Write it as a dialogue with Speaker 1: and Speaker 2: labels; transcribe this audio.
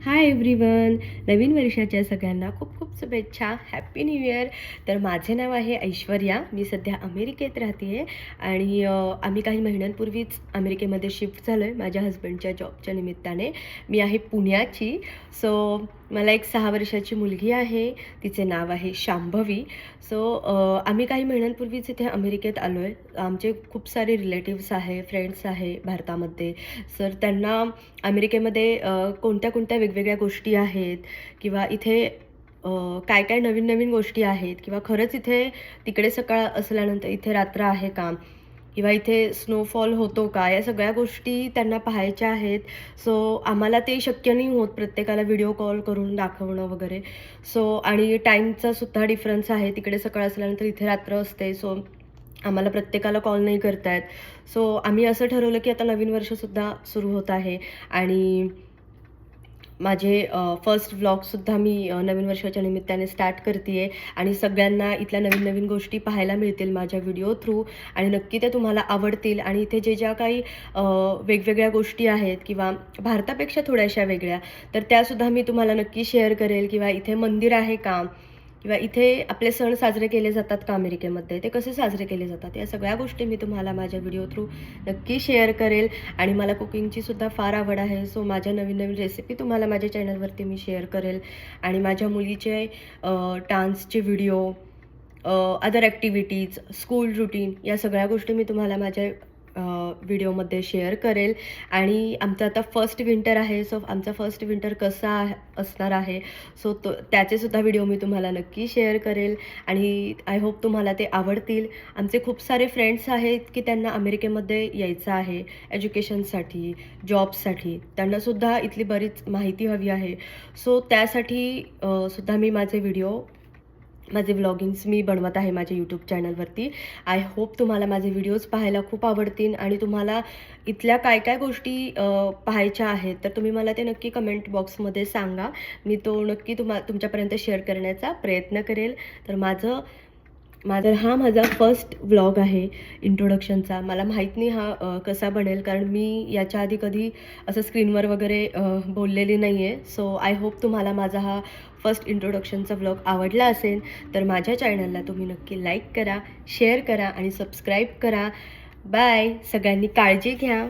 Speaker 1: Hi everyone, नवीन वर्षाच्या सगळ्यांना खूप खूप शुभेच्छा. Happy new year. तर माझे नाव आहे ऐश्वर्या. मी सध्या अमेरिकेत राहते आहे आणि आम्ही काही महिन्यांपूर्वीच अमेरिकेमध्ये शिफ्ट झालो आहे माझ्या हजबंडच्या जॉबच्या निमित्ताने. मी आहे पुण्याची. सो मला एक 6 वर्षाची मुलगी आहे. तिचे नाव आहे शांभवी. सो आम्ही काही महिन्यांपूर्वीच इथे अमेरिकेत आलो आहे. आमचे खूप सारे रिलेटिव्स आहे, फ्रेंड्स आहे भारतामध्ये. तर त्यांना अमेरिकेमध्ये कोणत्या कोणत्या वेगवेगळ्या गोष्टी आहेत किंवा इथे काय काय नवीन नवीन गोष्टी आहेत किंवा खरंच इथे तिकडे सकाळ असल्यानंतर इथे रात्र आहे का किंवा इथे स्नोफॉल होतो का, या सगळ्या गोष्टी त्यांना पाहायच्या आहेत. सो आम्हाला ते शक्य नाही होत प्रत्येकाला व्हिडिओ कॉल करून दाखवणं वगैरे. सो आणि टाईमचा सुद्धा डिफरन्स आहे. तिकडे सकाळ असल्यानंतर इथे रात्र असते. सो आम्हाला प्रत्येकाला कॉल नाही करता येत. सो आम्ही असं ठरवलं की आता नवीन वर्षसुद्धा सुरू होत आहे आणि माझे फर्स्ट व्लॉगसुद्धा मी नवीन वर्षाच्या निमित्ताने स्टार्ट करते आहे आणि सगळ्यांना इथल्या नवीन नवीन गोष्टी पाहायला मिळतील माझ्या व्हिडिओ थ्रू आणि नक्की ते तुम्हाला आवडतील. आणि इथे ज्या काही वेगवेगळ्या गोष्टी आहेत किंवा भारतापेक्षा थोड्याशा वेगळ्या, तर त्यासुद्धा मी तुम्हाला नक्की शेअर करेल. किंवा इथे मंदिर आहे का, किंवा इथे आपले सण साजरे केले जातात का अमेरिकेमध्ये, ते कसे साजरे केले जातात, या सगळ्या गोष्टी मी तुम्हाला माझ्या व्हिडिओ थ्रू नक्की शेअर करेल. आणि मला कुकिंगचीसुद्धा फार आवड आहे. सो माझ्या नवीन नवीन रेसिपी तुम्हाला माझ्या चॅनलवरती मी शेअर करेल. आणि माझ्या मुलीचे डान्सचे video, other activities, school routine, या सगळ्या गोष्टी मी तुम्हाला माझ्या व्हिडिओमध्ये शेअर करेल. आणि आमचं आता फर्स्ट विंटर आहे. सो आमचा फर्स्ट विंटर कसा असणार आहे, सो त्याचेसुद्धा व्हिडिओ मी तुम्हाला नक्की शेअर करेल. आणि आय होप तुम्हाला ते आवडतील. आमचे खूप सारे फ्रेंड्स आहेत की त्यांना अमेरिकेमध्ये यायचं आहे एज्युकेशनसाठी, जॉबसाठी. त्यांनासुद्धा इथली बरीच माहिती हवी आहे. सो त्यासाठी सुद्धा मी माझे व्लॉगिंग्स मी बनवत आहे माझ्या यूट्यूब चॅनलवरती. आय होप तुम्हाला माझे व्हिडिओज पाहायला खूप आवडतील आणि तुम्हाला इथल्या काय काय गोष्टी पाहायच्या आहेत, तर तुम्ही मला ते नक्की कमेंट बॉक्समध्ये सांगा. मी तो नक्की तुमच्यापर्यंत शेअर करण्याचा प्रयत्न करेल. तर हा माझा फर्स्ट व्लॉग आहे इंट्रोडक्शनचा. मला माहीत नाही हा कसा बनेल, कारण मी याच्या आधी कधी असं स्क्रीनवर वगैरे बोललेली नाही आहे. सो आय होप तुम्हाला माझा हा फर्स्ट इंट्रोडक्शनचा व्लॉग आवडला असेल. तर माझ्या चॅनलला तुम्ही नक्की लाईक करा, शेअर करा आणि सबस्क्राईब करा. बाय. सगळ्यांनी काळजी घ्या.